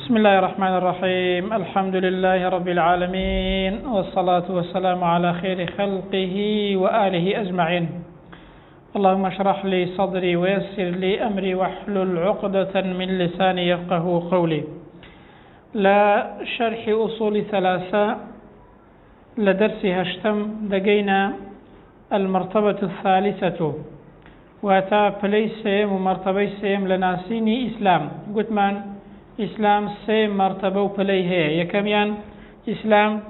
بسم الله الرحمن الرحيم. الحمد لله رب العالمين، والصلاة والسلام على خير خلقه وآله أجمعين. اللهم اشرح لي صدري ويسر لي أمري واحلل عقدة من لساني يفقه قولي. لا شرح أصول ثلاثة لدرس هشتم لقينا المرتبة الثالثة واتا بليسيم ومرتبيسيم لناسيني إسلام. قلت من إسلام سي مرتبة وبليه يكميان إسلام،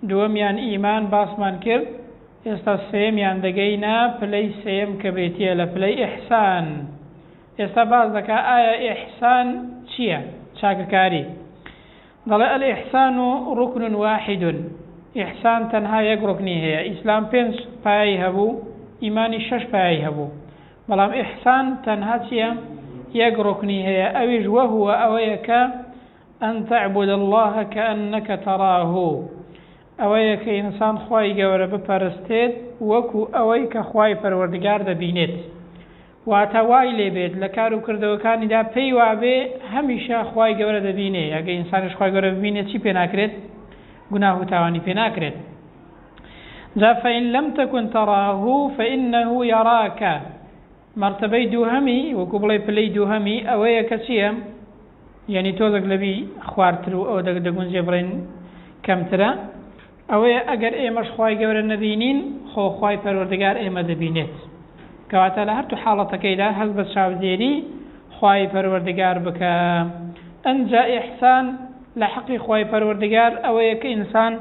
دوميان إيمان باسمان كرد، سيميان دقينا بلي سيم كبيتيا لبلي إحسان. باز دكا آية إحسان شيا شاككاري ضل الإحسان ركن واحد. إحسان تنها يقرقني هي إسلام بينش باي هبو، إيماني شش باي هبو، بلام إحسان تنها شيا يقرقني هي أوج وهو أويك أن تعبد الله كأنك تراه. أويك إنسان خواي جورا ببارستيد وكو أويك خواي پروردگار دبينيت واتواي لبيت لكارو كردو كان دا بيوا بي هميشا خواي جورا دبيني. اگه إنسانش خواي جورا ببينيت چي پيناكريت؟ گناه تاواني پيناكريت. جا فإن لم تكن تراه فإنه يراك. مرتبه دوهمي وكبلي بلي دوهمي أويك چيا يعني توزق لبي خوارترو أو دقون جبرين كمترا أويا أجر إيمش خواي جور النبينين خو خواي پروردگار إيما دبينيت كواتا لهرتو حالة كيدا هل بس شاوزيري خواي پروردگار بك أنجا إحسان لحقي خواي پروردگار أويا كإنسان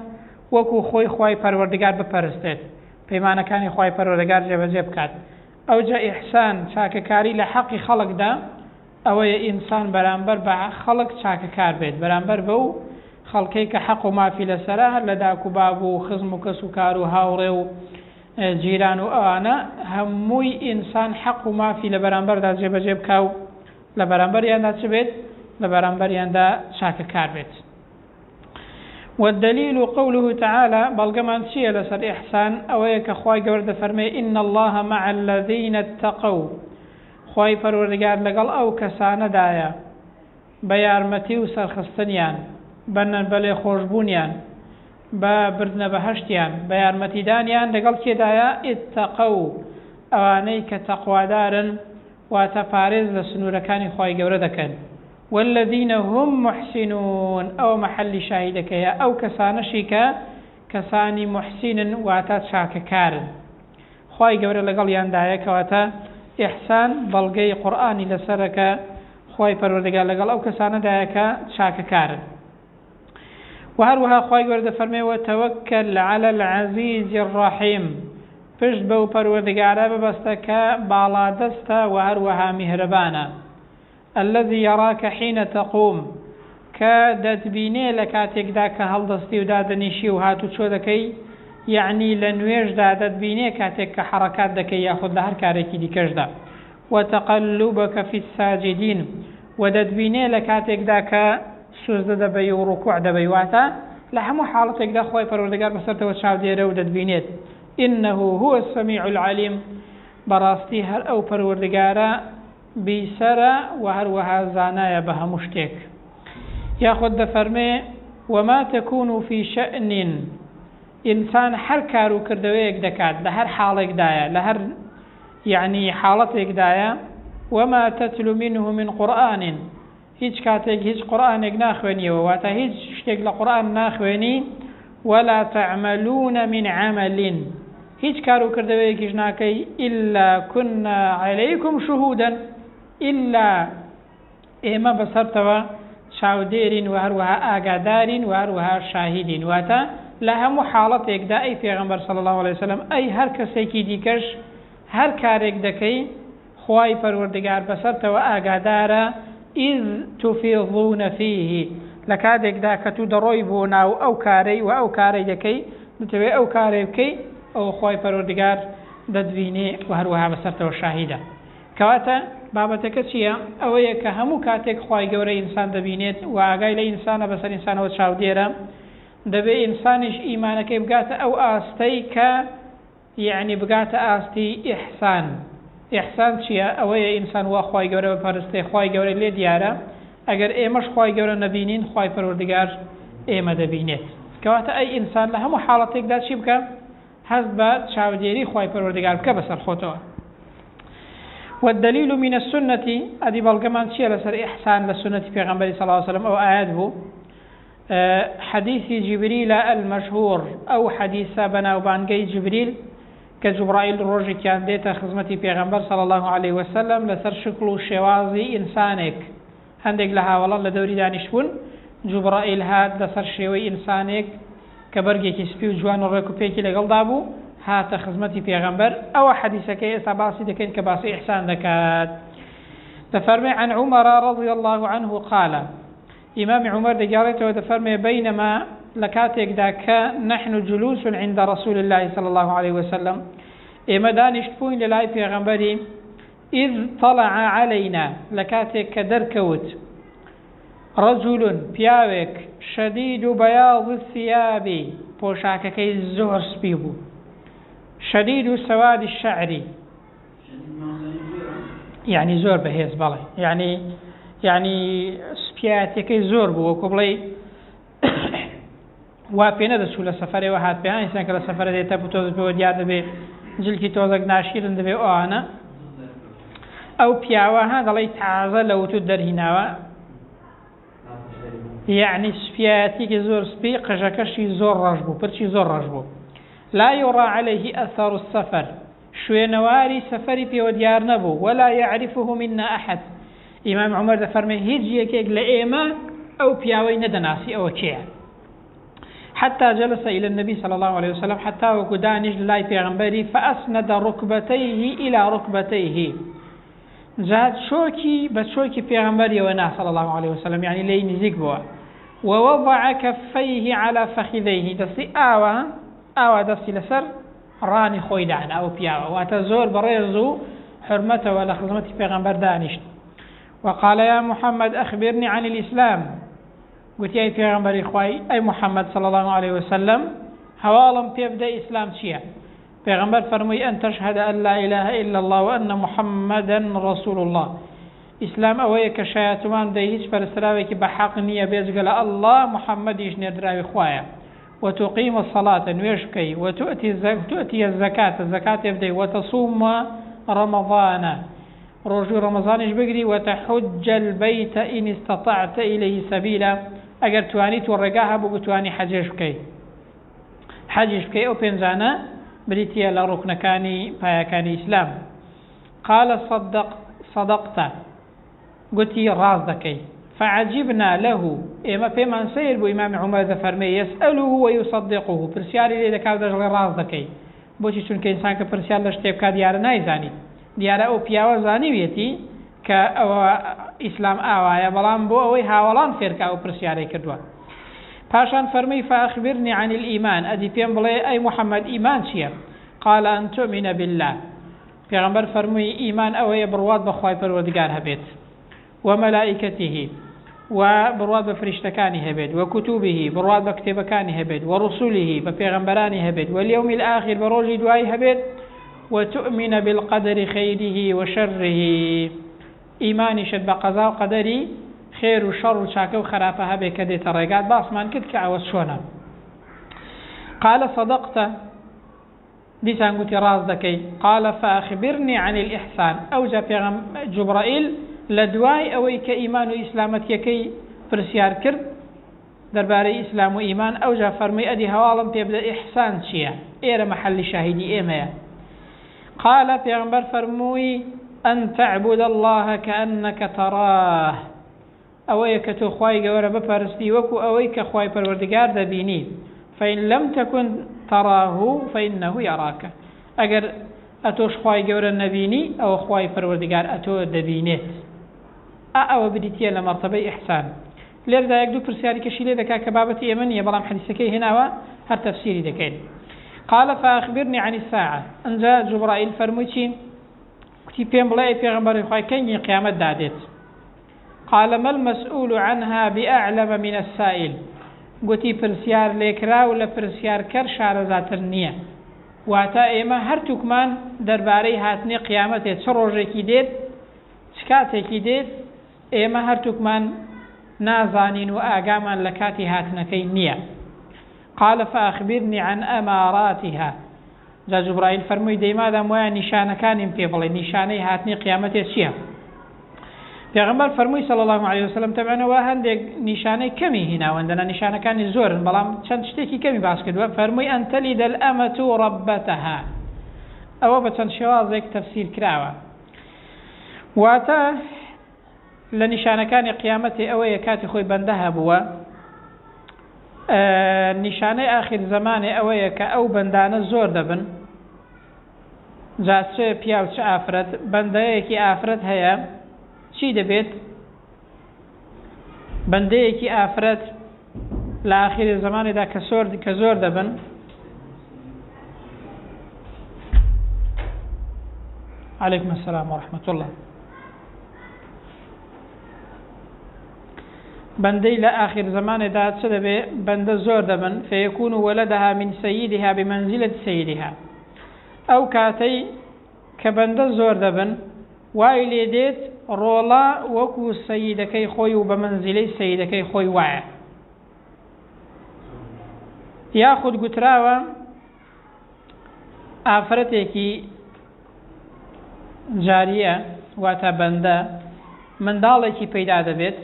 وكو خواي پروردگار بپرستيت بمعنى كان خواي پروردگار جب كات. أو جاء إحسان شاككاري لحق خلق دا أويا إنسان برانبر با خلق شاككار بيت برانبر بو خلقيك حق ما في لسراه لداكو بابو خزمك سكارو هاوريو جيرانو أوانا هموي إنسان حق ما في لبرانبر دا جيب كاو لبرانبر ياندا تبيت لبرانبر ياندا شاككار بيت. والدليل قوله تعالى بلغمان شيء لسر إحسان أويك خواي قورد فرمي إن الله مع الذين اتقوا. خواي فرورقار لقل أو كسان دايا بيارمتي وسر خستنيان بنن بلي خوشبونيان ببردن بهشتيان بيارمتي دانيان لقل كي دايا اتقوا أوانيك تقوى دارا وتفارز لسنوركان خواي قوردكن. والذين هم محسنون أو محل شاهدك يا أو كسانشك كساني محسن واتات شاككار. خواهي قبر لقل ياندايك واتا إحسان بلغي قرآني لسرك خواهي پروردگار لقل أو كسان دايك شاككار. وهروها خواهي قبر فرمي وتوكل على العزيز الرحيم. فجبو پروردگار ببستك بالادستا وهروها مهربانا الذي يراك حين تقوم كادت بيني لكاتك داك هل دستي ودادنيشي وهاتو شو دكي يعني لنويج دادت بيني كاتك حركات دكي ياخذ لهر كاريكي دي كجدا. وتقلبك في الساجدين ودد بيني لكاتك داك سجد دبي وركوع دبي واتا لحمو حالتك دا خوي پروردگار بسرت وشاو ديره ودد بينيت إنه هو السميع العليم. براستي هر أو پروردگارا بيسرا وهروها زانايا بها مشتك. ياخذ دفرمي وما تكون في شأن إنسان هر كارو كردويك دكات لهر حالك دايا لهر يعني حالتك دايا وما تتلو منه من قرآن هيج كاتك هيج قرآنك ناخويني وواتا هيج شتك لقرآن ناخويني ولا تعملون من عمل هيج كارو كردويك جناكي إلا كنا عليكم شهودا إلا إما بصرتوا شاوديرين وهروها آقادارين وهروها شاهدين واتا لها محالتك دا أي پیغمبر صلى الله عليه وسلم أي هر كسيكي ديكش هر كارك دكي خواي پروردگار بصرتوا آقادارا إذ تفيضون فيه لكادك دا كتو درويبونا أو كاري وأو كاري دكي نتوي أو كاري بكي أو خواي پروردگار ددويني وهروها بصرتوا شاهدا. كواتا بابتك چيا اويا كهمو كاتك خواي گوري انسان دبينيت واغاي لإنسان بسر انسان وشاو ديرا دبي انسانش ايمانك بقات او آستيك يعني بقات آستي إحسان. إحسان چيا اويا انسان واخواي گوري بپرسته خواي گوري لي ديارا ئەگەر ئێمەش خوای گەورە نەبینین خوای پەروەردگار ئێمە دەبینێت کەواتە ئەی ئینسان لە هەموو حاڵەتێکدا چی بکە هەست بە چاودێری خوای پەروەردگار بکە بەسەر خۆتەوە. والدليل من السنة أدي بالجمان شيء لسر إحسان للسنة في غنبري صلى الله عليه وسلم أو آيات بو حديث جبريل المشهور أو حديث بنا وبانجي جبريل كجبرائيل الروجي كان ديتا خزمتي في غنبر صلى الله عليه وسلم لسر شكل شوازي إنسانك هندق لها والله لدوري دانشبون جبرائيل هاد لسر شوي إنسانك كبرجي كسبي وجوان الركو بيكي لقل دابو هات خزمتي پیغمبر او حديثك اسا باسي دكين كباسي احسان دكات تفرمي عن عمر رضي الله عنه قال امام عمر دقالته وتفرمي بينما لكاتك داك نحن جلوس عند رسول الله صلى الله عليه وسلم اما دانشتفوين للاي پیغمبري اذ طلع علينا لكاتك كدركوت رجل بياوك شديد بياض الثياب بوشاككي الزهر سبيبو شديد سواد الشعر يعني زور بهيز بالي يعني سبياتك زور بو وكبلي وابينا دسو لسفري وهات بها إنسان كلا سفري ديتا بتوز بو ديار دبي جلكي توزق ناشيرن دبي أنا أو بياوها دلي تعازى لو تدر هناوا يعني سبياتك زور سبي قجاكشي زور رجبو برشي زور رجبو لا يرى عليه أثر السفر شوينواري سفري في وديار نبو ولا يعرفه منا أحد إمام عمر فرمي هيجي كيك لإيما أو بياوي ندناسي أو كيع حتى جلس إلى النبي صلى الله عليه وسلم حتى وقدانج لاي بيغمبري فأسند ركبتيه إلى ركبتيه جهد شوكي بشوكي بيغمبري ونا صلى الله عليه وسلم يعني لين زيقبوا ووضع كفيه على فخذيه دسي ئاوا دەستی لەسەر ڕانی خۆی دانا ئەو پیاوە واتە زۆر بەڕێز و حرمەتەوە لە خزمەتی پێغەمبەر دانیشت. وقال يا محمد أخبرني عن الإسلام قلت يا پێغەمبەری خوای أي محمد صلى الله عليه وسلم هەواڵم پێ بدە ئیسلام چییە؟ پێغەمبەر فەرمووی أن تشهد أن لا إله إلا الله وأن محمدا رسول الله. ئیسلام ئەوەیە کە شایەتوان دەی هیچ پەرستراوێکی بە حەق نییە بێجگە لە ئەڵڵا محەممەدیش نێردراوی خوایە وتقيم الصلاة نويشكي وتؤتي الزكاة يبدي وتصوم رمضان رجو رمضان بقري وتحج البيت إن استطعت إليه سبيلا أجر تواني تورقاها بقتواني حجشكي أو بنزانا بريتيا لركن كاني بايا كاني إسلام. قال صدقت قلت رازدكي فعجبنا له إما بمن سير بو إمام عمر فرمي يسأله ويصدقه برسياري لي دكاو دجل راز دكي بوشي چونك إنسان كبرسيار لشتيب كا ديارة نايزاني ديارة أو بياوة زانيويتي كا إسلام آوايا بلان بو أوي هاولان فيركا أو برسياري كدوا پاشان فرمي فأخبرني عن الإيمان أدي بيان بلي أي محمد إيمان شيا قال أن تؤمن بالله پیغمبر فرمي إيمان أوي برواد بخواي پروردگار هبيت وملائكته وبرواد بفرشتكاني هبد وكتبه برواد بكتبكاني هبد ورسله ببيغمبراني هبد واليوم الآخر بروجي دواي هبد وتؤمن بالقدر خيره وشره إيماني شد بقضاء قدري خير وشر وشاكو خرافها بكدي ترقات باسمان كد كعوز شونا. قال صدقت ديسان قلت راز دكي قال فأخبرني عن الإحسان أوجا جبرائيل لدواي أوي كإيمان وإسلامتيكي فرسيار كرد درباري إسلام وإيمان أوجا فرمي أدي هوالم بيبدأ إحسان شيئا إيرا محل شاهدي إيمايا. قال پیغمبر فرموي أن تعبد الله كأنك تراه أوي كتخواي قورا بفرستي وكو أوي كخواي پروردگار دبيني فإن لم تكن تراه فإنه يراك أجر أتوش خواي قورا نبيني أو خواي پروردگار أتو دبينيت أو بديتيا لمرتبة إحسان. لذا يقدو برسياري كشيلي ذكا كبابة يمنية بلام حديثكي هنا هر تفسيري ذكين. قال فأخبرني عن الساعة أن جاء جبرائيل فرموتين كتي بيان بلاي بيغمبر خواي كيني قيامة دادت. قال ما المسؤول عنها بأعلم من السائل قتي برسيار ليكرا ولا برسيار كر شار ذاترنية واتا إما هر تكمان درباري هاتني قيامة تروجي كي ديت شكاتي كي ديت ئێمە هەرتووکمان نازانين وآقاما لكاتي هاتنكي نية. قال فأخبرني عن أماراتها. جا جبرائيل فرموي ديما دام ويا نشانة كان في بلي نشاني هاتني قيامتي الشيء. پیغمبر فرموي صلى الله عليه وسلم طبعا وهندێک نیشانەی کەمی هیناوەندەنە نیشانەکانی زۆرن بەڵام چەند شتێکی کەمی باس کردووە. فەرمووی ئەن تەلیدە الئەمەتو ڕەبەتەها. ئەوە بە چەند شێوازێک تەفسیر کراوە. واتە لە نیشانەکانی قیامەتی ئەوەیە کاتی خۆی بەندە هەبووە. نیشانەی ئاخر زەمانێ ئەوەیە کە ئەو بەندانە زۆر دەبن. جا چ پیا و چ ئافرەت بەندەیەکی ئافرەت هەیە چی دەبێت؟ بەندەیەکی ئافرەت لە ئاخری زەمانێدا کە زۆر دەبن عەلەیکم السەلام وەرەحمەتوڵڵاه بەندەی لە ئاخر زەمانێدا چ دەبێت؟ بەندە زۆر دەبن. فەیەکون وەلەدەها من سەییدها بمەنزیلەت سەییدها. ئەو کاتەی کە بەندە زۆر دەبن وای لێ دێت ڕۆڵە وەکو سەییدەکەی خۆی و بە مەنزیلەی سەییدەکەی خۆی وایە. یاخود گوتراوە ئافرەتێکی جاریە واتە بەندە منداڵێکی پەیدا دەبێت.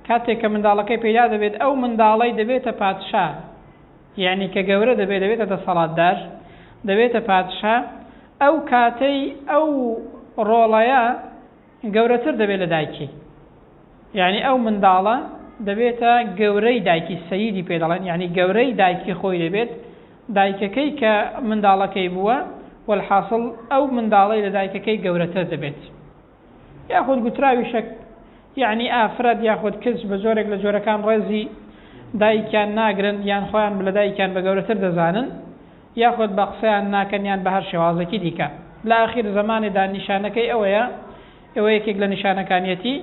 کاتێک کە منداڵەکەی پەیدا دەبێت ئەو منداڵەی دەبێتە پادشا، یعنی کە گەورە دەبێت دەبێتە دەسەڵاتدار دەبێتە پادشا. ئەو کاتەی ئەو ڕۆڵەیە گەورەتر دەبێت لە دایکی، یعنی ئەو منداڵە دەبێتە گەورەی دایکی سەییدی پێ دەڵێن، یعنی گەورەی دایکی خۆی دەبێت. دایکەکەی کە منداڵەکەی بووە والحاصل ئەو منداڵەی لە دایکەکەی گەورەتر دەبێت. یاخود گوتراوی شەک یعنی ئافرەت یاخود کەس بە زۆرێک لە جۆرەکان ڕێزی دایکیان ناگرن یان خۆیان لە دایکیان بە گەورەتر دەزانن، یاخود بە قسەیان ناکەن یان بە هەر شێوازێکی دیکە. لە ئاخر زەمانێدا نیشانەکەی ئەوەیە، ئەوە یەکێک لە نیشانەکانیەتی،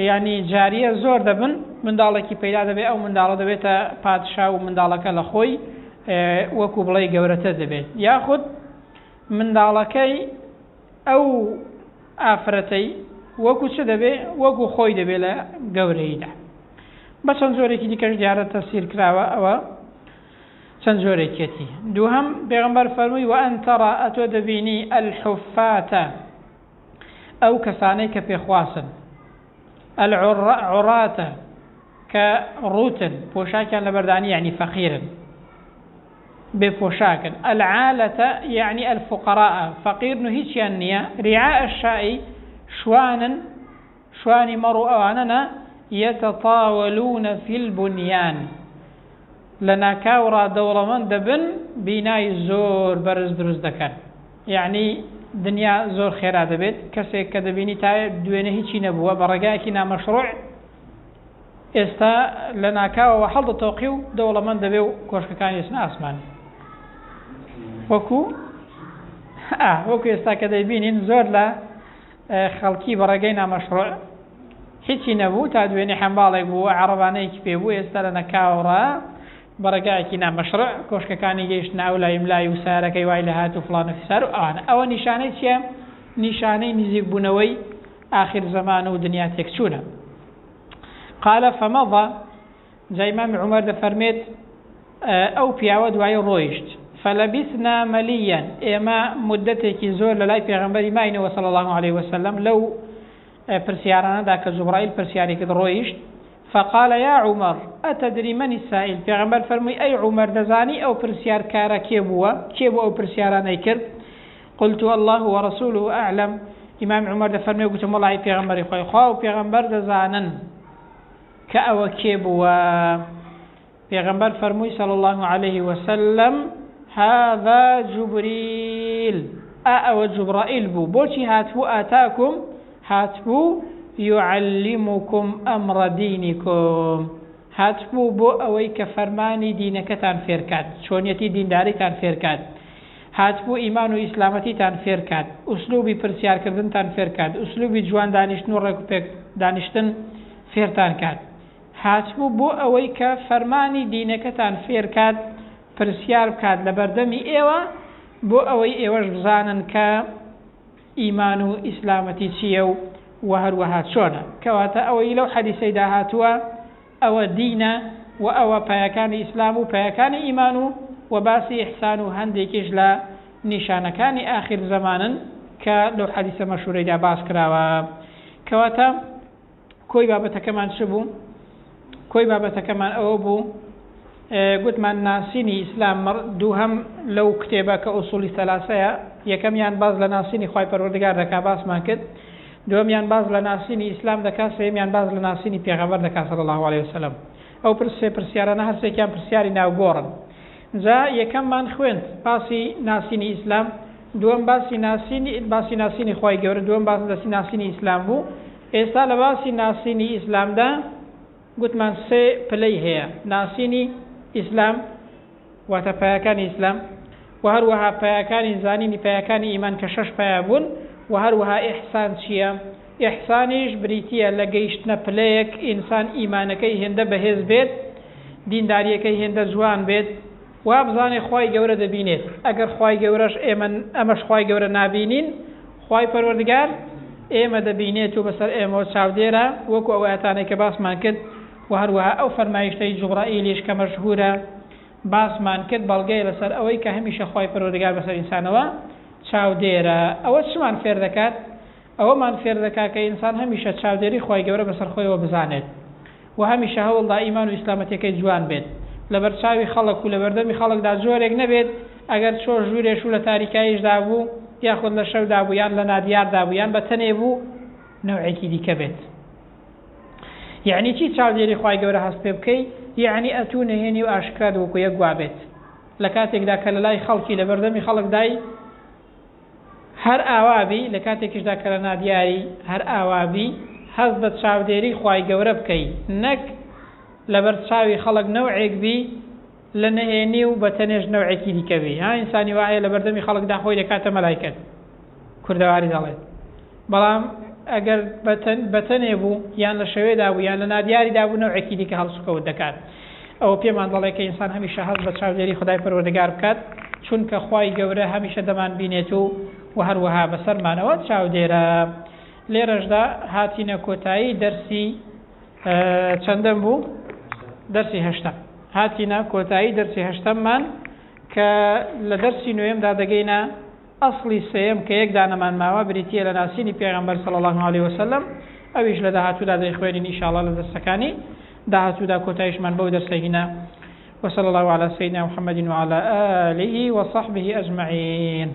یعنی جاریە زۆر دەبن، منداڵێکی پەیدا دەبێت، ئەو منداڵە دەبێتە پادشا و منداڵەکە لە خۆی وەکو بڵێ گەورەتر دەبێت. یاخود منداڵەکەی ئەو ئافرەتەی وەکو چ دەبێت؟ وەکو خۆی دەبێت لە گەورەیدا. بە چەند جۆرێکی دیکەش دیارە تەفسیر کراوە. ئەوە چەند جۆرێکێتی. دووهەم پێغەمبەر فەرمووی وەئەن تەڕە ئەتۆ دەبینی ئەلحوفاتە ئەو کەسانەی کە پێخواسن، العڕاتە کە ڕوتن پۆشاکیان لە بەردانی یعنی فەقیرن بێ پۆشاکن، العالەتە یعنی الفقراء فەقیرن و هیچیان نییە، ریعاء الشائی شوانن شوانی مەڕ و ئەوانەنە یەتەطاوەلوونە فی البونیان لە ناکاوڕا دەوڵەمەند دەبن بینای زۆر بەرز دروست دەکەن، یعنی دنیا زۆر خێرا دەبێت. کەسێک کە دەبینی تا دوێنێ هیچی نەبووە بە ڕێگایەکی نامەشروع ئێستا لە ناکاوەوە هەڵدەتۆقی و دەوڵەمەند دەبێ و کۆشکەکانی ئێستا ئاسمانی وەکو ئێستا کە دەیبینین زۆر لە خەڵکی بە ڕێگەی نامەشروع هیچی نەبوو تا دوێنێ حەمباڵێک بووە عەرەبانەیەکی پێبوو، ئێستا لە ناکاوڕا بە ڕێگایەکی نامەشروع کۆشکەکانی گەیشت ناو لای ملای و سارەکەی وای لە هات و فڵانە فیسار و ئەوانە. ئەوە نیشانەی چیە؟ نیشانەی نزیک بوونەوەی ئاخر زەمانە و دنیا تێکچوونە. قال فمضى جا ئیمام عومەر دەفەرمێت ئەو پیاوە دوای ڕۆیشت فلبثنا مليا ئێمە مدەتێکی زۆر لە لای پێغەمبەری ماینەوە صلی الله عليه وسلم لەو پرسیارانەدا کە جوبرائیل پرسیاری کرد ڕۆیشت. فقال يا عمر أتدري من السائل؟ پیغمبر فرمووی ئەی عمر دەزانی ئەو پرسیارکارە کێ بووە؟ کێ بوو ئەو پرسیارانەی کرد؟ قلت الله ورسوله أعلم. ئیمام عمر دەفەرمێ گوتم وەڵی پێغەمبەری خۆی خوا و پێغەمبەر دەزانن کە ئەوە کێ بووە. پێغەمبەر فەرمووی صلی الله عليه وسلم هذا جبريل، ئەوە جوبرائیل بوو. بۆچی هاتبوو؟ ئاتاکم هاتبوو يعلمكم أمر دينكم، هاتبوو بۆ ئەوەی کە فەرمانی دینەکەتان فێرکات، چۆنیەتی دینداریتان فێرکات، هاتبوو ئیمان و ئیسلامەتیتان فێرکات، ئوسلوبی پرسیارکردنتان فێرکات، ئوسلوبی جوان دانیشتن و ڕێکوپێک دانیشتن فێرتان کات، هاتبوو بۆ ئەوەی کە فەرمانی دینەکەتان فێرکات، پرسیار بکات لە بەردەمی ئێوە بۆ ئەوەی ئێوەش بزانن کە ئیمان و ئیسلامەتی چییە و وهروها شونا كواتا أو لو حديث داهاتوا أو دين وأو بيكان إسلام بيكان إيمان وباسي إحسان هندي كجلا نشان كان آخر زمانا كلو حديث مشهور دا باس كراوا كواتا كوي بابتا كمان شبو كوي بابتا كمان أوبو قلت من ناسيني إسلام دوهم لو كتابك أصول ثلاثة يكميان باز لناسيني خواهي پروردگار دكا باس ما كد دوميان باز لناسيني إسلام دكا سيميان باز لناسيني پیغمبر دكا صلى الله عليه وسلم أو پرسيارنا هر سيكيان پرسياري ناو گورن جا يكم من خوينت باسي ناسيني إسلام دوم باسی ناسینی خواهی گەورە دوم باسی ناسینی ئیسلام بوو ئێستا لە باسی ناسینی ئیسلامدا گوتمان سێ پلەی هەیە ناسینی ئیسلام واتە پایەکانی ئیسلام و هەروەها پایەکانی زانینی پایەکانی ئیمان کە شەش پایە بوون و هەروەها ئیحسان چییە ئیحسانیش بریتیە لە گەیشتنە پلەیەک ئینسان ئیمانەکەی هێندە بەهێز بێت دینداریەکەی هێندە جوان بێت وابزانێ خوای گەورە دەبینێت ئەگەر خوای گەورەش ئەمەش خوای گەورە نابینین خوای پەروەردگار ئێمە دەبینێت و بەسەر ئێمە چاودێرە وەکو ئەو ئاەتانەی کە باسمان کرد و هەروەها ئەو فەرمایشتەی جوبرائیلیش کە مەشهورە باسمان کرد بەڵگەی لەسەر ئەوەی کە هەمیشە خوای پەروەردگار بەسەر ئینسانەوە چاودێرە ئەوە چمان فێر دەکات ئەوەمان فێر دەکات کە ئینسان هەمیشە چاودێری خوای گەورە بەسەر خۆیەوە بزانێت و هەمیشە هەوڵدا ئیمان و ئیسلامەتەکەی جوان بێت لە بەرچاوی خەڵک و لە بەردەمی خەڵکدا جۆرێک نەبێت ئەگەر چۆ ژوورێش و لە تاریکاییشدا بوو یاخود لە شەودا بوو یان لە نادیاردا بوو یان بە تەنێ بوو نەوعێکی دیکە بێت یعنی چی چاودێری خوای گەورە هەست پێ بکەی یعنی ئەتوو نەهێنی و ئاشکرا وەکو یەک وا بێت لە کاتێکدا کە لە لای خەڵکی لە بەردەمی خەڵکدای هەر ئاوابی لە کاتێکیشدا کە لە نادیاری هەر ئاوابی هەست بە چاودێری خوای گەورە بکەی نەک لەبەر چاوی خەڵک نەوعێک بی لە نەهێنی و بە تەنێژ نەوعێکی دیکە بی ها ئینسانی وایە لە بەردەمی خەڵکدا خۆی دەکاتە مەلایکەت کوردەواری دەڵێت بەڵام ئەگەر بەتەنێ بوو یان لە شەوێدا بوو یان لە نادیاریدا بوو نەوعێکی دیکە هەڵسوکەوت دەکات ئەوە پێمان دەڵێت کە ئینسان هەمیشە هەست بە چاودێری خودای پەروەردگار بکات چونکە خوای گەورە هەمیشە دەمان بینێت و هەروەها بەسەرمانەوە چاودێرە لێرەشدا هاتینە کۆتایی دەرسی چەندەم بوو دەرسی هەشتم هاتینە کۆتایی دەرسی هەشتممان کە لە دەرسی نوێمدا دەگەینە ئەسڵی سێم کە یەک دانەمان ماوە بریتیە لە ناسینی پێغەمبەر صلی الله عليه وسلم ئەویش لە داهاتوودا دەیخوێنین ئینشاءالله لە دەرسەکانی داهاتوودا کۆتاییشمان بەو دەرسەهینە وصلى الله على سيدنا محمد وعلى آله وصحبه أجمعين